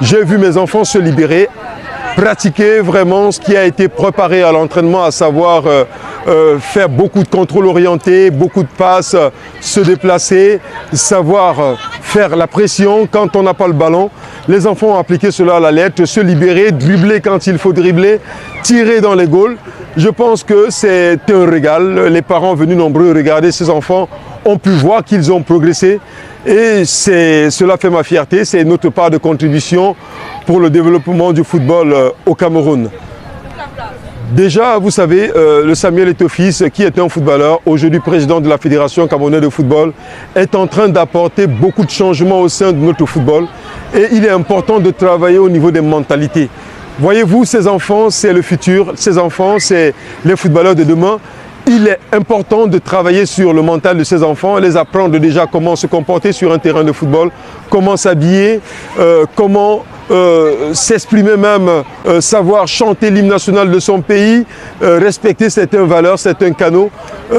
J'ai vu mes enfants se libérer, pratiquer vraiment ce qui a été préparé à l'entraînement, à savoir faire beaucoup de contrôles orientés, beaucoup de passes, se déplacer, savoir faire la pression quand on n'a pas le ballon. Les enfants ont appliqué cela à la lettre, se libérer, dribbler quand il faut dribbler, tirer dans les goals. Je pense que c'est un régal. Les parents venus nombreux regarder ces enfants ont pu voir qu'ils ont progressé et cela fait ma fierté. C'est notre part de contribution pour le développement du football au Cameroun. Déjà, vous savez, le Samuel Eto'o-Fils, qui est un footballeur, aujourd'hui président de la Fédération camerounaise de football, est en train d'apporter beaucoup de changements au sein de notre football. Et il est important de travailler au niveau des mentalités. Voyez-vous, ces enfants, c'est le futur. Ces enfants, c'est les footballeurs de demain. Il est important de travailler sur le mental de ces enfants, les apprendre déjà comment se comporter sur un terrain de football, comment s'habiller, comment s'exprimer même, savoir chanter l'hymne national de son pays, respecter certaines valeurs, certains canaux,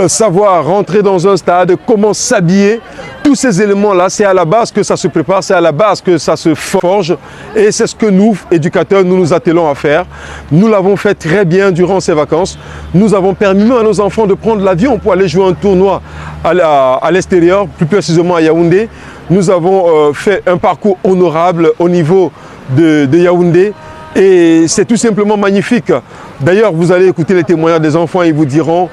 savoir rentrer dans un stade, comment s'habiller. Tous ces éléments-là, c'est à la base que ça se prépare, c'est à la base que ça se forge et c'est ce que nous, éducateurs, nous nous attelons à faire. Nous l'avons fait très bien durant ces vacances. Nous avons permis à nos enfants de prendre l'avion pour aller jouer un tournoi à l'extérieur, plus précisément à Yaoundé. Nous avons fait un parcours honorable au niveau de Yaoundé et c'est tout simplement magnifique. D'ailleurs, vous allez écouter les témoignages des enfants, ils vous diront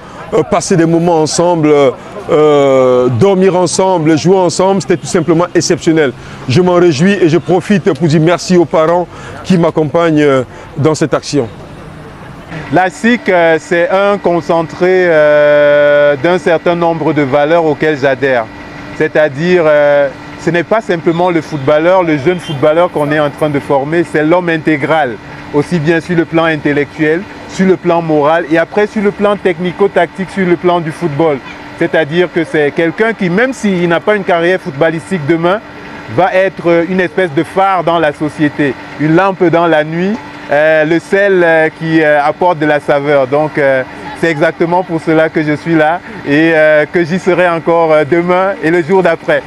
passer des moments ensemble, dormir ensemble, jouer ensemble, c'était tout simplement exceptionnel. Je m'en réjouis et je profite pour dire merci aux parents qui m'accompagnent dans cette action. La SIC, c'est un concentré d'un certain nombre de valeurs auxquelles j'adhère. C'est-à-dire, ce n'est pas simplement le footballeur, le jeune footballeur qu'on est en train de former, c'est l'homme intégral, aussi bien sur le plan intellectuel, sur le plan moral et après sur le plan technico-tactique, sur le plan du football. C'est-à-dire que c'est quelqu'un qui, même s'il n'a pas une carrière footballistique demain, va être une espèce de phare dans la société, une lampe dans la nuit, le sel qui apporte de la saveur. Donc c'est exactement pour cela que je suis là et que j'y serai encore demain et le jour d'après.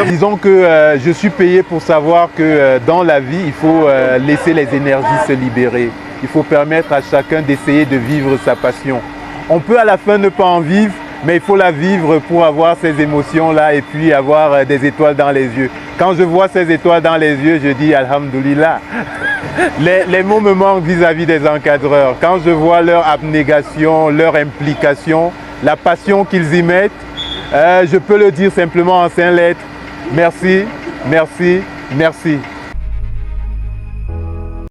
Disons que je suis payé pour savoir que dans la vie, il faut laisser les énergies se libérer. Il faut permettre à chacun d'essayer de vivre sa passion. On peut à la fin ne pas en vivre, mais il faut la vivre pour avoir ces émotions-là et puis avoir des étoiles dans les yeux. Quand je vois ces étoiles dans les yeux, je dis Alhamdoulilah. Les mots me manquent vis-à-vis des encadreurs. Quand je vois leur abnégation, leur implication, la passion qu'ils y mettent, je peux le dire simplement en 5 lettres. Merci, merci, merci.